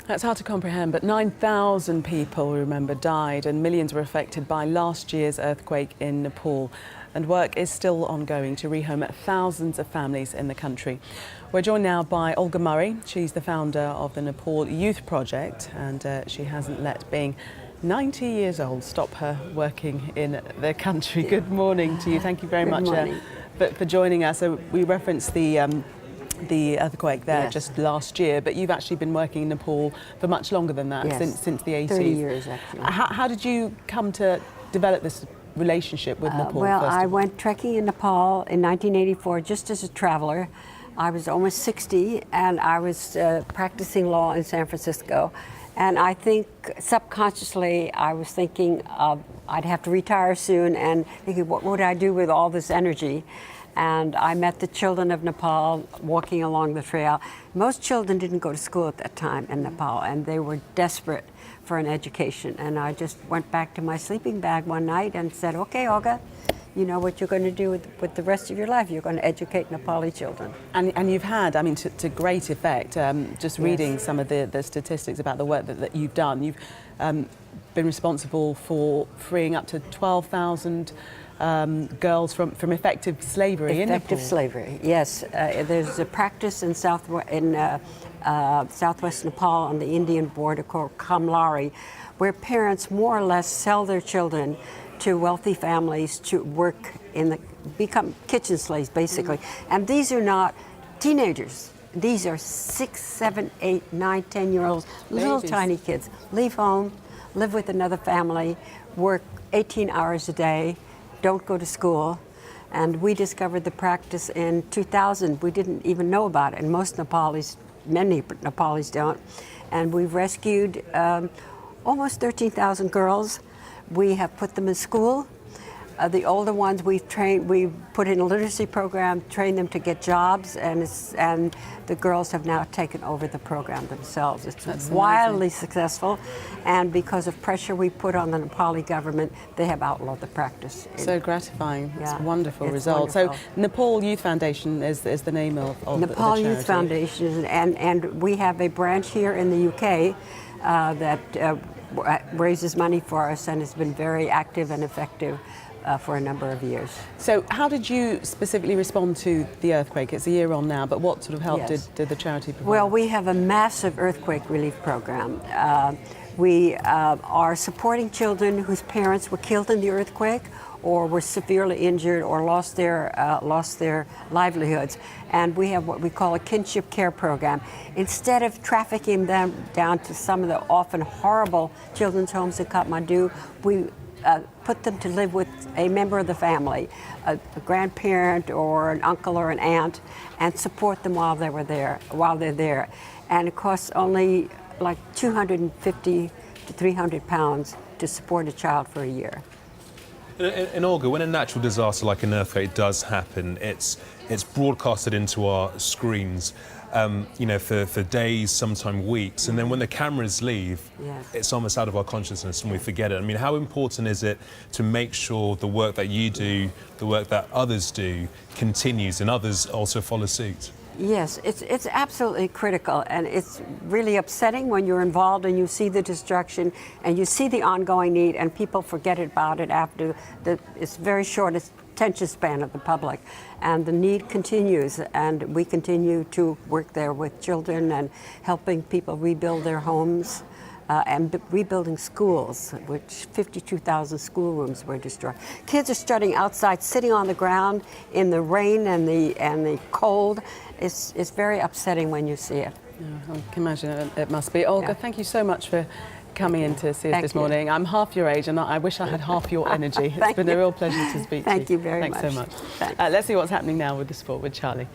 That's hard to comprehend, but 9,000 people, remember, died and millions were affected by last year's earthquake in Nepal. And work is still ongoing to rehome thousands of families in the country. We're joined now by Olga Murray. She's the founder of the Nepal Youth Project, and she hasn't let being 90 years old stop her working in the country. Good morning to you. Thank you very much for joining us. So we referenced the earthquake there, yes, just last year, but you've actually been working in Nepal for much longer than that, yes, since the 80s. 30 years, actually. How did you come to develop this relationship with Nepal? Well, I went trekking in Nepal in 1984 just as a traveler. I was almost 60 and I was practicing law in San Francisco. And I think subconsciously I was thinking I'd have to retire soon and thinking, what would I do with all this energy? And I met the children of Nepal walking along the trail. Most children didn't go to school at that time in Nepal, and they were desperate for an education. And I just went back to my sleeping bag one night and said, okay, Olga, you know what you're going to do with the rest of your life. You're going to educate Nepali children. And you've had, I mean, to great effect, just reading, yes, some of the statistics about the work that you've done. You've been responsible for freeing up to 12,000 girls from effective slavery in Nepal. Effective slavery, yes. There's a practice in southwest Nepal on the Indian border called Kamlari, where parents more or less sell their children to wealthy families to work become kitchen slaves, basically. And these are not teenagers. These are 6, 7, 8, 9, 10-year-olds, little tiny kids. Leave home, live with another family, work 18 hours a day, don't go to school. And we discovered the practice in 2000. We didn't even know about it, and many Nepalis don't. And we've rescued almost 13,000 girls. We have put them in school. The older ones we've put in a literacy program, trained them to get jobs, and the girls have now taken over the program themselves. It's wildly successful, and because of pressure we put on the Nepali government, they have outlawed the practice. So gratifying. Yeah, it's a wonderful result. Wonderful. So Nepal Youth Foundation is the name of Nepal the Youth Foundation, and we have a branch here in the UK that raises money for us and has been very active and effective for a number of years. So how did you specifically respond to the earthquake? It's a year on now, but what sort of help, yes, did the charity provide? Well, we have a massive earthquake relief program. We are supporting children whose parents were killed in the earthquake or were severely injured or lost their livelihoods. And we have what we call a kinship care program. Instead of trafficking them down to some of the often horrible children's homes in Kathmandu, we put them to live with a member of the family, a grandparent or an uncle or an aunt, and support them while they're there. And it costs only like 250 to 300 pounds to support a child for a year. And Olga, when a natural disaster like an earthquake does happen, it's broadcasted into our screens, for days, sometimes weeks, and then when the cameras leave, yes, it's almost out of our consciousness and we forget it. I mean, how important is it to make sure the work that you do, the work that others do, continues and others also follow suit? Yes, it's absolutely critical, and it's really upsetting when you're involved and you see the destruction and you see the ongoing need and people forget about it after it's very short attention span of the public, and the need continues, and we continue to work there with children and helping people rebuild their homes. And rebuilding schools, which 52,000 schoolrooms were destroyed. Kids are studying outside, sitting on the ground in the rain and the cold. It's very upsetting when you see it. Yeah, I can imagine it must be. Olga, thank you so much for coming in to see us this morning. I'm half your age, and I wish I had half your energy. It's been a real pleasure to speak to you. Thank you very much. Thanks so much. Let's see what's happening now with the sport with Charlie.